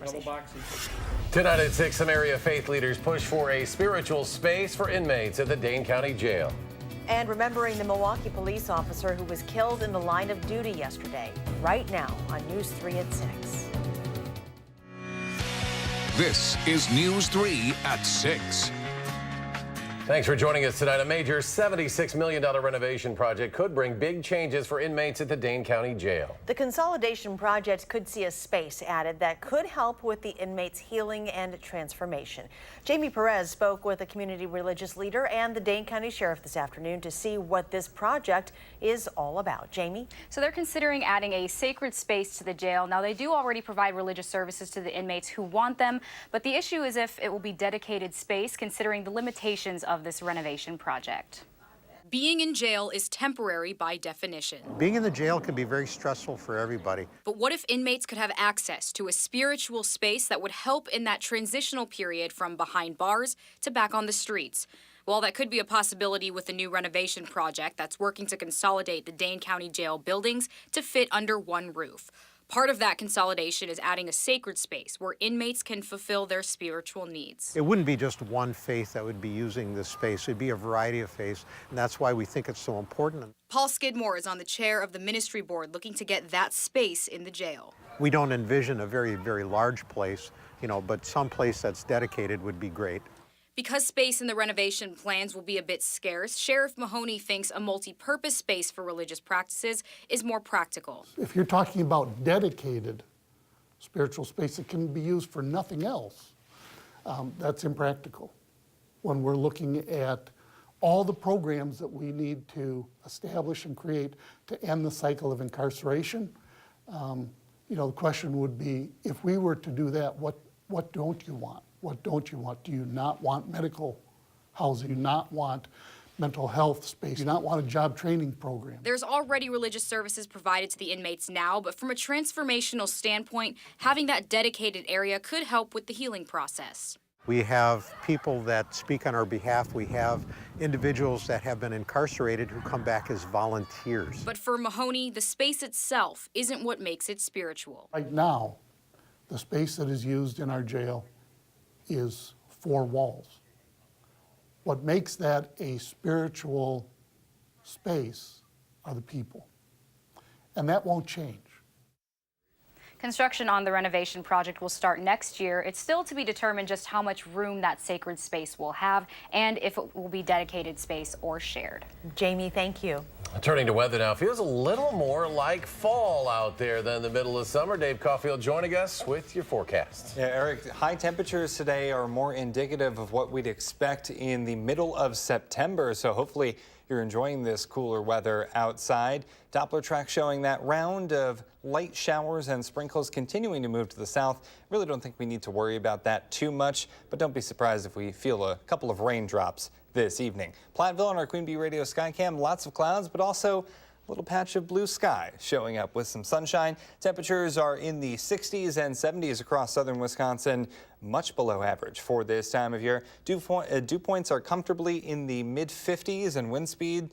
conversation. Tonight at 6, some area faith leaders push for a spiritual space for inmates at the Dane County Jail. And remembering the Milwaukee police officer who was killed in the line of duty yesterday, right now on News 3 at 6. This is News 3 at 6. Thanks for joining us tonight. A major $76 million renovation project could bring big changes for inmates at the Dane County Jail. The consolidation project could see a space added that could help with the inmates' healing and transformation. Jamie Perez spoke with a community religious leader and the Dane County Sheriff this afternoon to see what this project is all about. Jamie? So they're considering adding a sacred space to the jail. Now, they do already provide religious services to the inmates who want them, but the issue is if it will be dedicated space, considering the limitations of this renovation project. Being in jail is temporary by definition. Being in the jail can be very stressful for everybody. But what if inmates could have access to a spiritual space that would help in that transitional period from behind bars to back on the streets? Well, that could be a possibility with the new renovation project that's working to consolidate the Dane County Jail buildings to fit under one roof. Part of that consolidation is adding a sacred space where inmates can fulfill their spiritual needs. It wouldn't be just one faith that would be using this space. It'd be a variety of faiths, and that's why we think it's so important. Paul Skidmore is on the chair of the ministry board looking to get that space in the jail. We don't envision a very, very large place, but some place that's dedicated would be great. Because space in the renovation plans will be a bit scarce, Sheriff Mahoney thinks a multi-purpose space for religious practices is more practical. If you're talking about dedicated spiritual space that can be used for nothing else, that's impractical. When we're looking at all the programs that we need to establish and create to end the cycle of incarceration, the question would be, if we were to do that, what don't you want? What don't you want? Do you not want medical housing? Do you not want mental health space? Do you not want a job training program? There's already religious services provided to the inmates now, but from a transformational standpoint, having that dedicated area could help with the healing process. We have people that speak on our behalf. We have individuals that have been incarcerated who come back as volunteers. But for Mahoney, the space itself isn't what makes it spiritual. Right now, the space that is used in our jail is 4 walls. What makes that a spiritual space are the people, and that won't change. Construction on the renovation project will start next year. It's still to be determined just how much room that sacred space will have and if it will be dedicated space or shared. Jamie, thank you. Turning to weather now, feels a little more like fall out there than the middle of summer. Dave Caulfield joining us with your forecast. Yeah, Eric, high temperatures today are more indicative of what we'd expect in the middle of September, so hopefully you're enjoying this cooler weather outside. Doppler track showing that round of light showers and sprinkles continuing to move to the south. Really don't think we need to worry about that too much, but don't be surprised if we feel a couple of raindrops this evening. Platteville on our Queen Bee Radio Skycam, lots of clouds, but also a little patch of blue sky showing up with some sunshine. Temperatures are in the 60s and 70s across southern Wisconsin, much below average for this time of year. Dew points are comfortably in the mid-50s and wind speed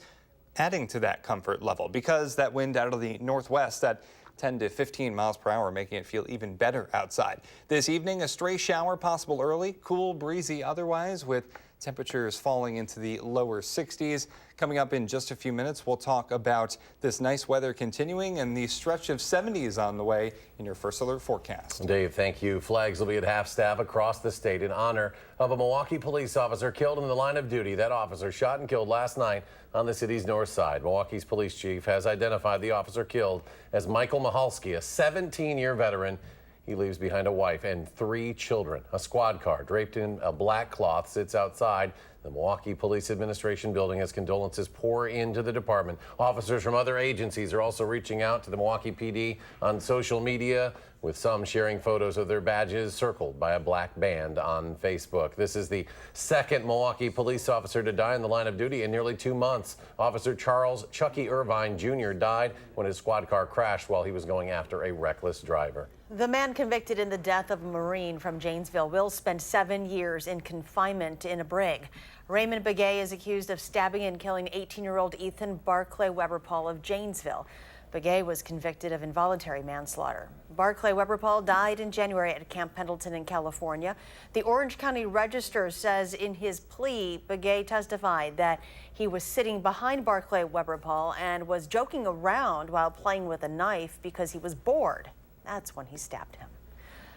adding to that comfort level because that wind out of the northwest at 10 to 15 miles per hour, making it feel even better outside. This evening, a stray shower possible early, cool, breezy otherwise, with temperatures falling into the lower 60s. Coming up in just a few minutes, we'll talk about this nice weather continuing and the stretch of 70s on the way in your First Alert forecast. Dave, thank you. Flags will be at half-staff across the state in honor of a Milwaukee police officer killed in the line of duty. That officer shot and killed last night on the city's north side. Milwaukee's police chief has identified the officer killed as Michael Mihalski, a 17-year veteran. He leaves behind a wife and 3 children. A squad car draped in a black cloth sits outside the Milwaukee Police Administration building as condolences pour into the department. Officers from other agencies are also reaching out to the Milwaukee PD on social media, with some sharing photos of their badges circled by a black band on Facebook. This is the second Milwaukee police officer to die in the line of duty in nearly 2 months. Officer Charles Chucky Irvine Jr. died when his squad car crashed while he was going after a reckless driver. The man convicted in the death of a Marine from Janesville will spend 7 years in confinement in a brig. Raymond Begay is accused of stabbing and killing 18-year-old Ethan Barclay Weber Paul of Janesville. Begay was convicted of involuntary manslaughter. Barclay Weber-Paul died in January at Camp Pendleton in California. The Orange County Register says in his plea, Begay testified that he was sitting behind Barclay Weber-Paul and was joking around while playing with a knife because he was bored. That's when he stabbed him.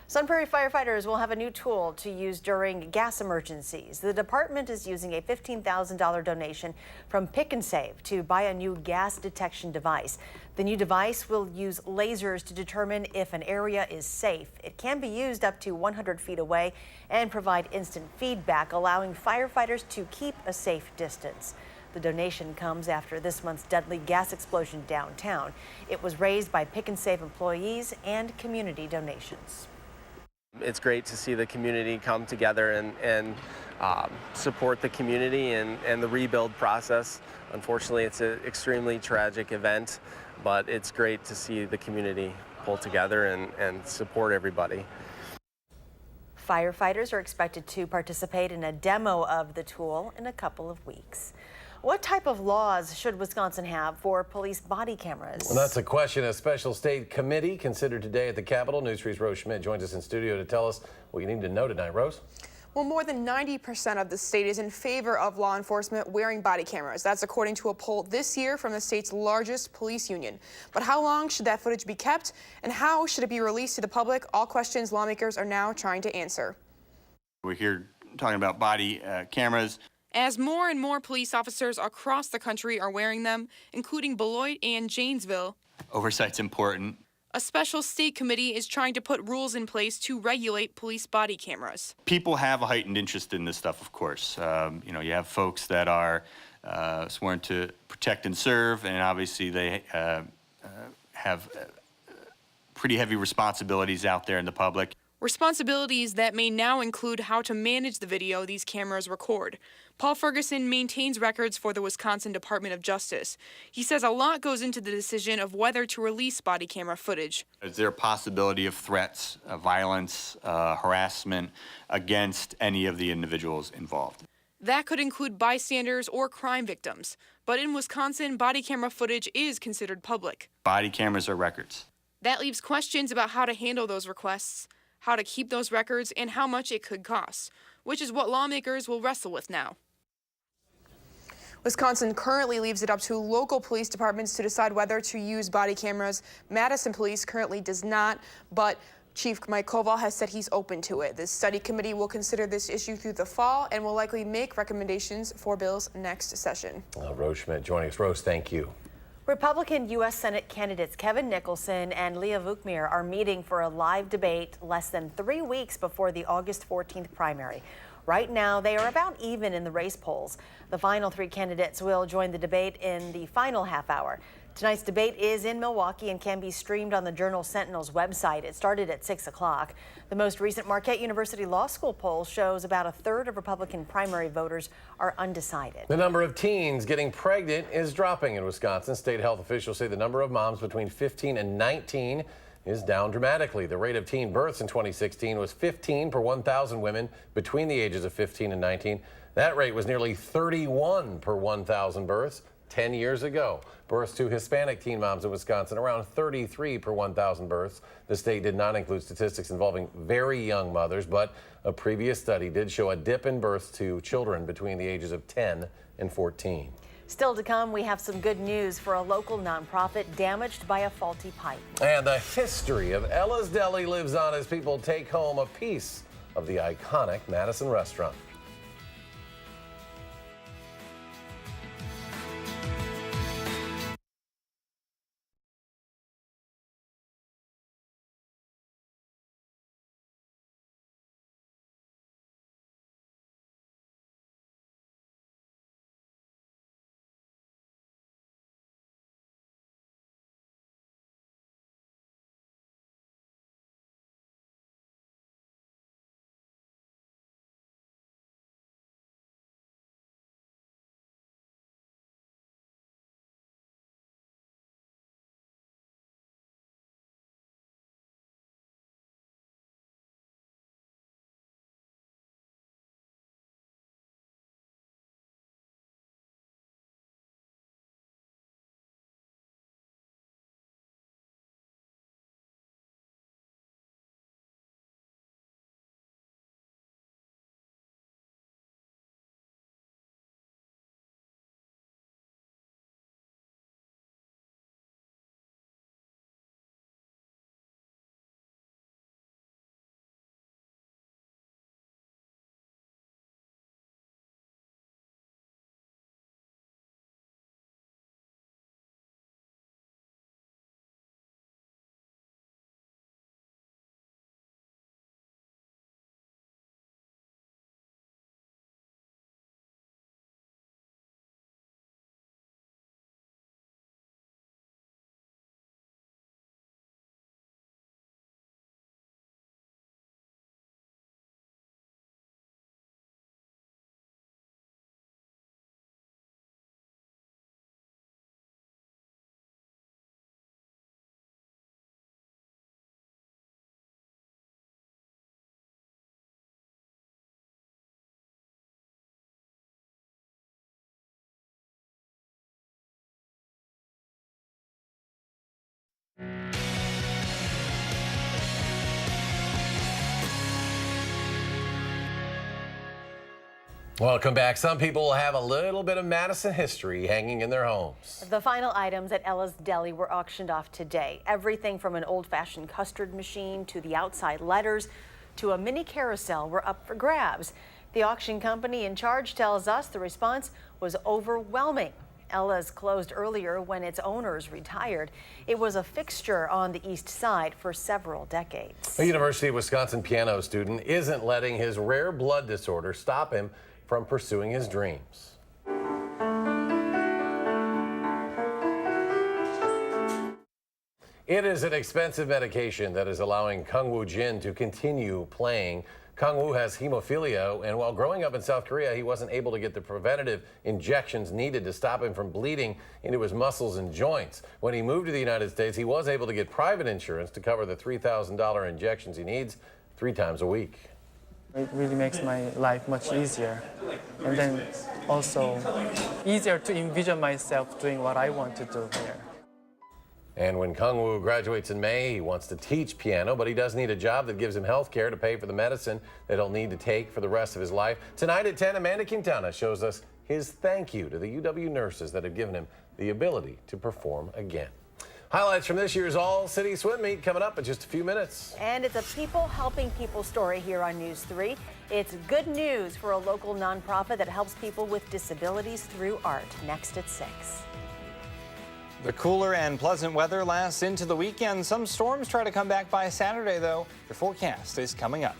Sun Prairie firefighters will have a new tool to use during gas emergencies. The department is using a $15,000 donation from Pick and Save to buy a new gas detection device. The new device will use lasers to determine if an area is safe. It can be used up to 100 feet away and provide instant feedback, allowing firefighters to keep a safe distance. The donation comes after this month's deadly gas explosion downtown. It was raised by Pick and Save employees and community donations. It's great to see the community come together and support the community and the rebuild process. Unfortunately, it's an extremely tragic event, but it's great to see the community pull together and support everybody. Firefighters are expected to participate in a demo of the tool in a couple of weeks. What type of laws should Wisconsin have for police body cameras? Well, that's a question a special state committee considered today at the Capitol. News 3's Rose Schmidt joins us in studio to tell us what you need to know tonight. Rose? Well, more than 90% of the state is in favor of law enforcement wearing body cameras. That's according to a poll this year from the state's largest police union. But how long should that footage be kept, and how should it be released to the public? All questions lawmakers are now trying to answer. We're here talking about body cameras. As more and more police officers across the country are wearing them, including Beloit and Janesville, Oversight's important. a special state committee is trying to put rules in place to regulate police body cameras. People have a heightened interest in this stuff, of course. You know, you have folks that are sworn to protect and serve, and obviously they have pretty heavy responsibilities out there in the public. Responsibilities that may now include how to manage the video these cameras record. Paul Ferguson maintains records for the Wisconsin Department of Justice. He says a lot goes into the decision of whether to release body camera footage. Is there a possibility of threats, violence, harassment against any of the individuals involved? That could include bystanders or crime victims. But in Wisconsin, body camera footage is considered public. Body cameras are records. That leaves questions about how to handle those requests, how to keep those records, and how much it could cost, which is what lawmakers will wrestle with now. Wisconsin currently leaves it up to local police departments to decide whether to use body cameras. Madison Police currently does not, but Chief Mike Koval has said he's open to it. The study committee will consider this issue through the fall and will likely make recommendations for bills next session. Rose Schmidt joining us. Rose, thank you. Republican U.S. Senate candidates Kevin Nicholson and Leah Vukmir are meeting for a live debate less than 3 weeks before the August 14th primary. Right now, they are about even in the race polls. The final three candidates will join the debate in the final half hour. Tonight's debate is in Milwaukee and can be streamed on the Journal-Sentinel's website. It started at 6 o'clock. The most recent Marquette University Law School poll shows about a third of Republican primary voters are undecided. The number of teens getting pregnant is dropping in Wisconsin. State health officials say the number of moms between 15 and 19 is down dramatically. The rate of teen births in 2016 was 15 per 1,000 women between the ages of 15 and 19. That rate was nearly 31 per 1,000 births 10 years ago. Births to Hispanic teen moms in Wisconsin around 33 per 1,000 births. The state did not include statistics involving very young mothers, but a previous study did show a dip in births to children between the ages of 10 and 14. Still to come, we have some good news for a local nonprofit damaged by a faulty pipe. And the history of Ella's Deli lives on as people take home a piece of the iconic Madison restaurant. Welcome back. Some people will have a little bit of Madison history hanging in their homes. The final items at Ella's Deli were auctioned off today. Everything from an old-fashioned custard machine to the outside letters to a mini carousel were up for grabs. The auction company in charge tells us the response was overwhelming. Ella's closed earlier when its owners retired. It was a fixture on the east side for several decades. A University of Wisconsin piano student isn't letting his rare blood disorder stop him from pursuing his dreams. It is an expensive medication that is allowing Kung-Woo Jin to continue playing. Kung-Woo has hemophilia, and while growing up in South Korea, he wasn't able to get the preventative injections needed to stop him from bleeding into his muscles and joints. When he moved to the United States, he was able to get private insurance to cover the $3,000 injections he needs 3 times a week. It really makes my life much easier, and then also easier to envision myself doing what I want to do here. And when Kung-Woo graduates in May, he wants to teach piano, but he does need a job that gives him health care to pay for the medicine that he'll need to take for the rest of his life. Tonight at 10, Amanda Quintana shows us his thank you to the UW nurses that have given him the ability to perform again. Highlights from this year's All-City Swim Meet coming up in just a few minutes. And it's a people helping people story here on News 3. It's good news for a local nonprofit that helps people with disabilities through art. Next at 6. The cooler and pleasant weather lasts into the weekend. Some storms try to come back by Saturday, though. Your forecast is coming up.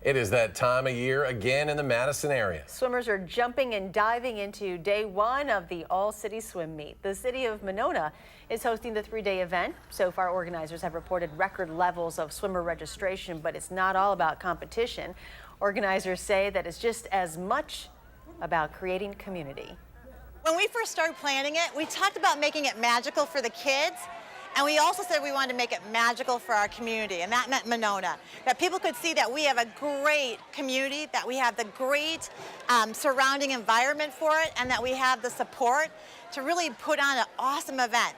It is that time of year again in the Madison area. Swimmers are jumping and diving into day 1 of the All-City Swim Meet. The city of Monona is hosting the 3-day event. So far, organizers have reported record levels of swimmer registration, but it's not all about competition. Organizers say that it's just as much about creating community. When we first started planning it, we talked about making it magical for the kids. And we also said we wanted to make it magical for our community, and that meant Monona. That people could see that we have a great community, that we have the great surrounding environment for it, and that we have the support to really put on an awesome event.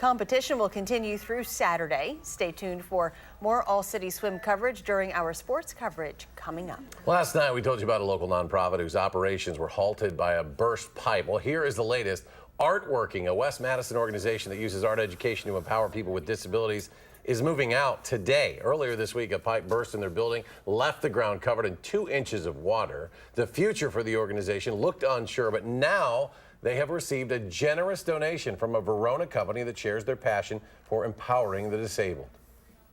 Competition will continue through Saturday. Stay tuned for more all-city swim coverage during our sports coverage coming up. Last night, we told you about a local nonprofit whose operations were halted by a burst pipe. Well, here is the latest. Artworking, a West Madison organization that uses art education to empower people with disabilities, is moving out today. Earlier this week, a pipe burst in their building, left the ground covered in 2 inches of water. The future for the organization looked unsure, but now they have received a generous donation from a Verona company that shares their passion for empowering the disabled.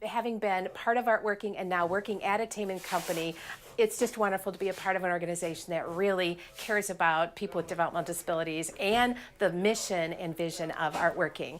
Having been part of Artworking and now working at a Taman company, it's just wonderful to be a part of an organization that really cares about people with developmental disabilities and the mission and vision of Artworking.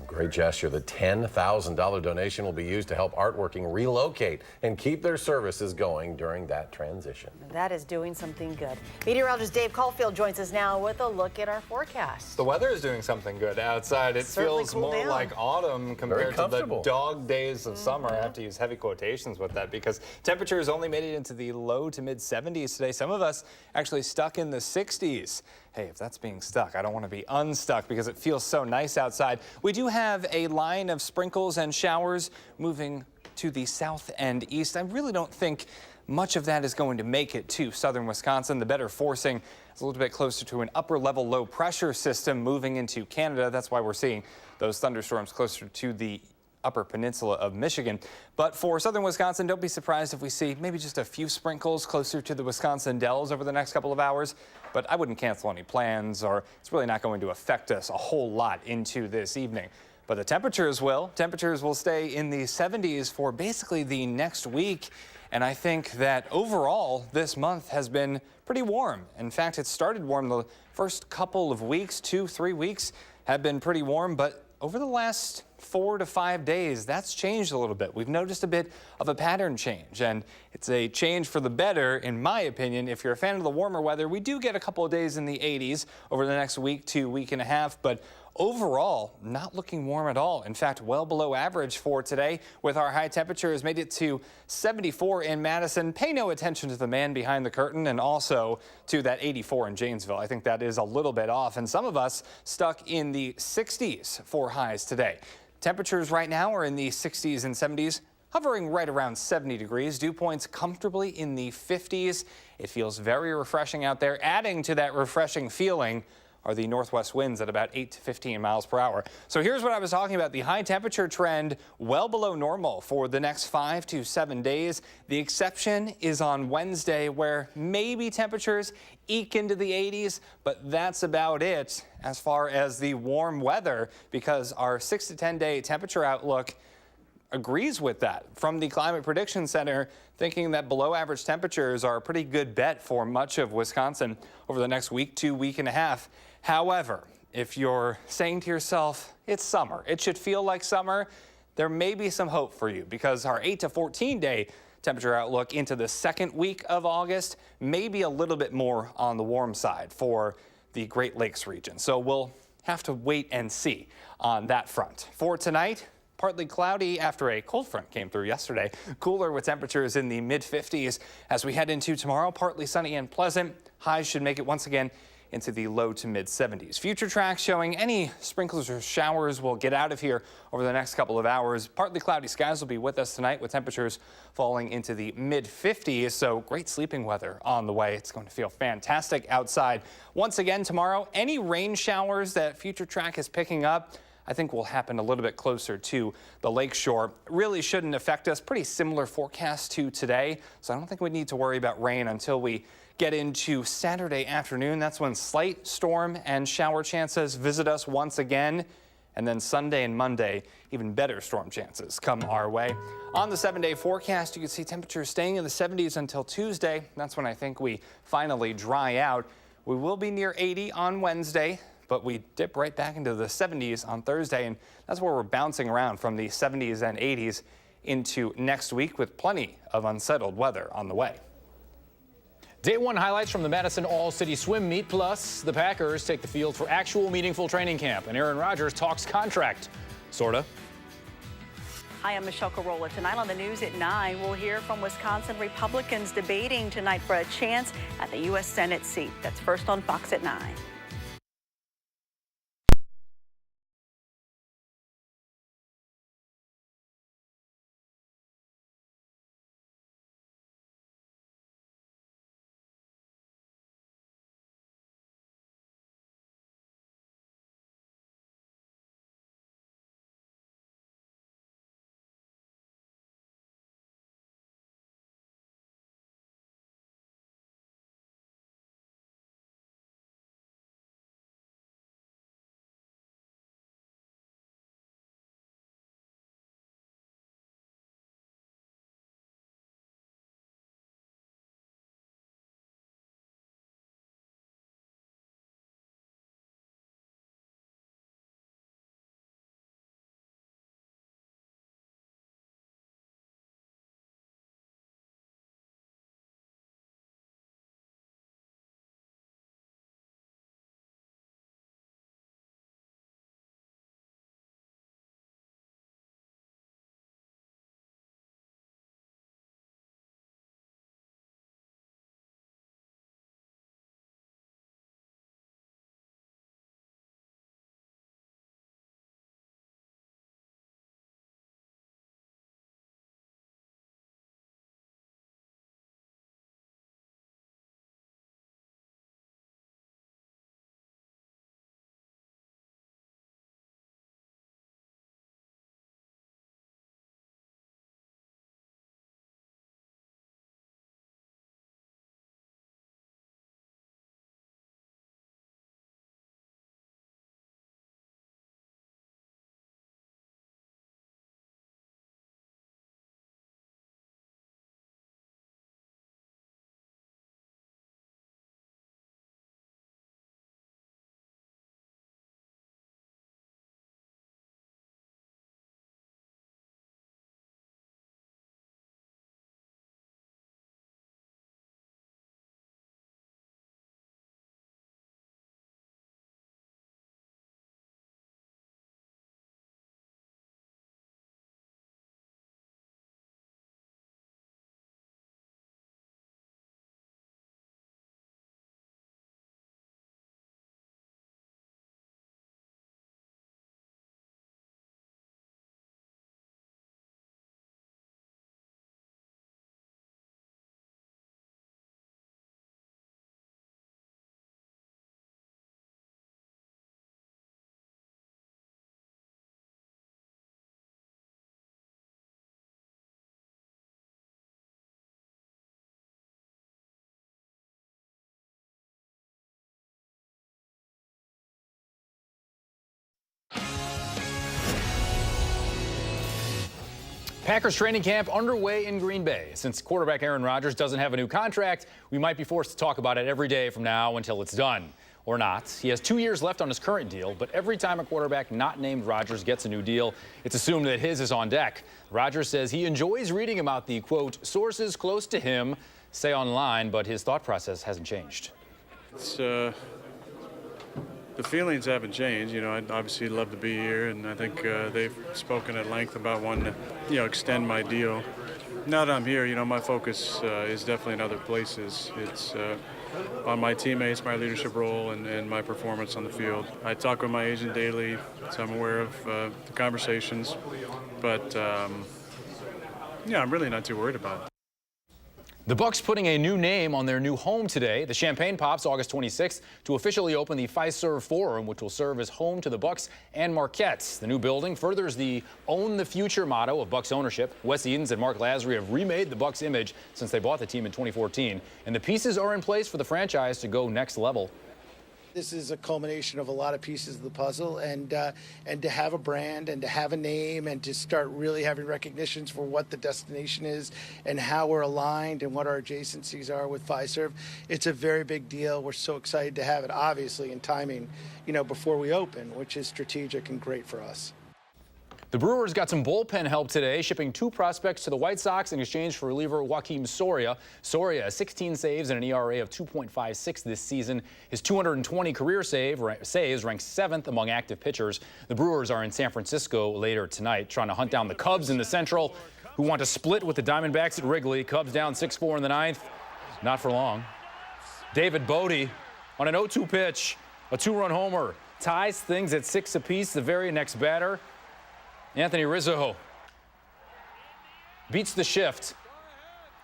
Great gesture. The $10,000 donation will be used to help Artworking relocate and keep their services going during that transition. That is doing something good. Meteorologist Dave Caulfield joins us now with a look at our forecast. The weather is doing something good outside. It feels more like autumn compared to the dog days of summer. I have to use heavy quotations with that because temperatures only made it into the low to mid 70s today. Some of us actually stuck in the 60s. Hey, if that's being stuck, I don't want to be unstuck because it feels so nice outside. We do have a line of sprinkles and showers moving to the south and east. I really don't think much of that is going to make it to southern Wisconsin. The better forcing is a little bit closer to an upper level low pressure system moving into Canada. That's why we're seeing those thunderstorms closer to the upper peninsula of Michigan. But for southern Wisconsin, don't be surprised if we see maybe just a few sprinkles closer to the Wisconsin Dells over the next couple of hours. But I wouldn't cancel any plans, or it's really not going to affect us a whole lot into this evening. But the temperatures will. Temperatures will stay in the 70s for basically the next week. And I think that overall, this month has been pretty warm. In fact, it started warm the first couple of weeks, 2-3 weeks have been pretty warm. But over the last 4 to 5 days, that's changed a little bit. We've noticed a bit of a pattern change, and it's a change for the better, in my opinion. If you're a fan of the warmer weather, we do get a couple of days in the 80s over the next week to week and a half, but overall, not looking warm at all. In fact, well below average for today, with our high temperatures made it to 74 in Madison. Pay no attention to the man behind the curtain, and also to that 84 in Janesville. I think that is a little bit off, and some of us stuck in the 60s for highs today. Temperatures right now are in the 60s and 70s, hovering right around 70 degrees. Dew points comfortably in the 50s. It feels very refreshing out there. Adding to that refreshing feeling are the northwest winds at about 8 to 15 miles per hour. So here's what I was talking about. The high temperature trend well below normal for the next 5 to 7 days. The exception is on Wednesday, where maybe temperatures eke into the 80s, but that's about it as far as the warm weather, because our 6 to 10 day temperature outlook agrees with that. From the Climate Prediction Center, thinking that below average temperatures are a pretty good bet for much of Wisconsin over the next week to week and a half. However, if you're saying to yourself, it's summer, it should feel like summer, there may be some hope for you, because our 8 to 14 day temperature outlook into the second week of August may be a little bit more on the warm side for the Great Lakes region. So we'll have to wait and see on that front. For tonight, partly cloudy after a cold front came through yesterday. Cooler with temperatures in the mid-50s. As we head into tomorrow, partly sunny and pleasant. Highs should make it once again into the low to mid-70s. Future tracks showing any sprinkles or showers will get out of here over the next couple of hours. Partly cloudy skies will be with us tonight, with temperatures falling into the mid-50s. So great sleeping weather on the way. It's going to feel fantastic outside. Once again tomorrow, any rain showers that Future Track is picking up, I think will happen a little bit closer to the lakeshore. Really shouldn't affect us. Pretty similar forecast to today. So I don't think we need to worry about rain until we get into Saturday afternoon. That's when slight storm and shower chances visit us once again. And then Sunday and Monday, even better storm chances come our way. On the 7-day forecast, you can see temperatures staying in the 70s until Tuesday. That's when I think we finally dry out. We will be near 80 on Wednesday, but we dip right back into the 70s on Thursday, and that's where we're bouncing around from the 70s and 80s into next week, with plenty of unsettled weather on the way. Day one highlights from the Madison All-City Swim Meet, plus the Packers take the field for actual meaningful training camp, and Aaron Rodgers talks contract. Sorta. Hi, I'm Michelle Carolla. Tonight on the news at 9, we'll hear from Wisconsin Republicans debating tonight for a chance at the U.S. Senate seat. That's first on Fox at 9. Packers training camp underway in Green Bay. Since quarterback Aaron Rodgers doesn't have a new contract, we might be forced to talk about it every day from now until it's done. Or not. He has 2 years left on his current deal, but every time a quarterback not named Rodgers gets a new deal, it's assumed that his is on deck. Rodgers says he enjoys reading about the, quote, sources close to him say online, but his thought process hasn't changed. It's, the feelings haven't changed. You know, I'd obviously love to be here, and I think they've spoken at length about wanting to, extend my deal. Now that I'm here, my focus is definitely in other places. It's on my teammates, my leadership role, and my performance on the field. I talk with my agent daily, so I'm aware of the conversations, but I'm really not too worried about it. The Bucs putting a new name on their new home today. The Champagne pops August 26th to officially open the Fiserv Forum, which will serve as home to the Bucs and Marquette. The new building furthers the Own the Future motto of Bucs ownership. Wes Edens and Mark Lasry have remade the Bucs image since they bought the team in 2014, and the pieces are in place for the franchise to go next level. This is a culmination of a lot of pieces of the puzzle, and to have a brand and to have a name and to start really having recognitions for what the destination is and how we're aligned and what our adjacencies are with Fiserv, it's a very big deal. We're so excited to have it, obviously, in timing, before we open, which is strategic and great for us. The Brewers got some bullpen help today, shipping 2 prospects to the White Sox in exchange for reliever Joakim Soria. Soria has 16 saves and an ERA of 2.56 this season. His 220 career saves ranks 7th among active pitchers. The Brewers are in San Francisco later tonight, trying to hunt down the Cubs in the Central, who want to split with the Diamondbacks at Wrigley. Cubs down 6-4 in the 9th. Not for long. David Bodie on an 0-2 pitch, a 2-run homer, ties things at 6 apiece. The very next batter, Anthony Rizzo, beats the shift,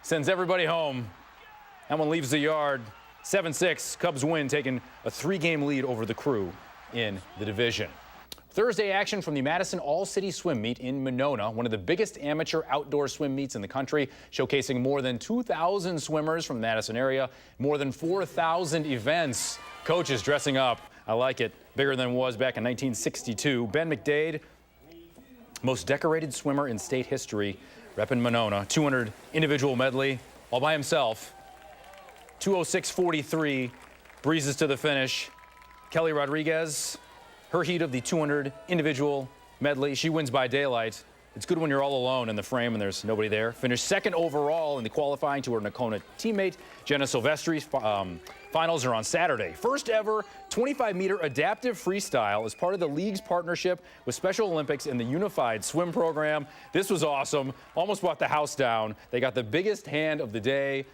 sends everybody home. That one leaves the yard. 7-6, Cubs win, taking a 3-game lead over the Crew in the division. Thursday action from the Madison All-City Swim Meet in Monona, one of the biggest amateur outdoor swim meets in the country, showcasing more than 2,000 swimmers from the Madison area, more than 4,000 events. Coaches dressing up. I like it. Bigger than it was back in 1962. Ben McDade, most decorated swimmer in state history, repping Monona. 200 individual medley, all by himself. 2:06:43, breezes to the finish. Kelly Rodriguez, her heat of the 200 individual medley. She wins by daylight. It's good when you're all alone in the frame and there's nobody there. Finished 2nd overall in the qualifying to her Nakona teammate, Jenna Silvestri. Finals are on Saturday. First ever 25-meter adaptive freestyle is part of the league's partnership with Special Olympics and the Unified Swim Program. This was awesome. Almost brought the house down. They got the biggest hand of the day,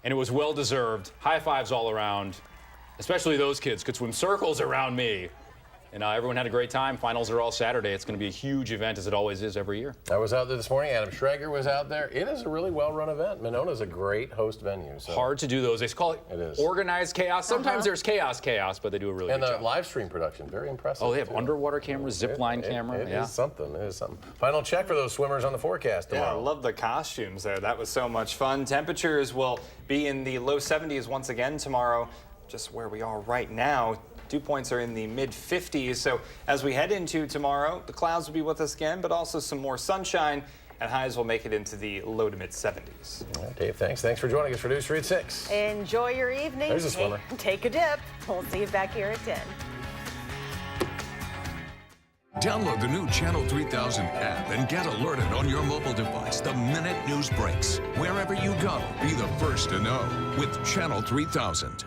and it was well-deserved. High fives all around, especially those kids could swim circles around me. And everyone had a great time. Finals are all Saturday. It's going to be a huge event, as it always is every year. I was out there this morning. Adam Schrager was out there. It is a really well-run event. Monona's a great host venue. So. Hard to do those. They call it organized chaos. Sometimes there's chaos, but they do a really good job. And the live stream production, very impressive. Oh, they have underwater cameras, zip line camera. It is something. It is something. Final check for those swimmers on the forecast tomorrow. Yeah, I love the costumes there. That was so much fun. Temperatures will be in the low 70s once again tomorrow, just where we are right now. Dew points are in the mid-50s, so as we head into tomorrow, the clouds will be with us again, but also some more sunshine, and highs will make it into the low to mid-70s. All right, Dave, thanks. Thanks for joining us for News 3 at 6. Enjoy your evening. There's a swimmer. Take a dip. We'll see you back here at 10. Download the new Channel 3000 app and get alerted on your mobile device the minute news breaks. Wherever you go, be the first to know with Channel 3000.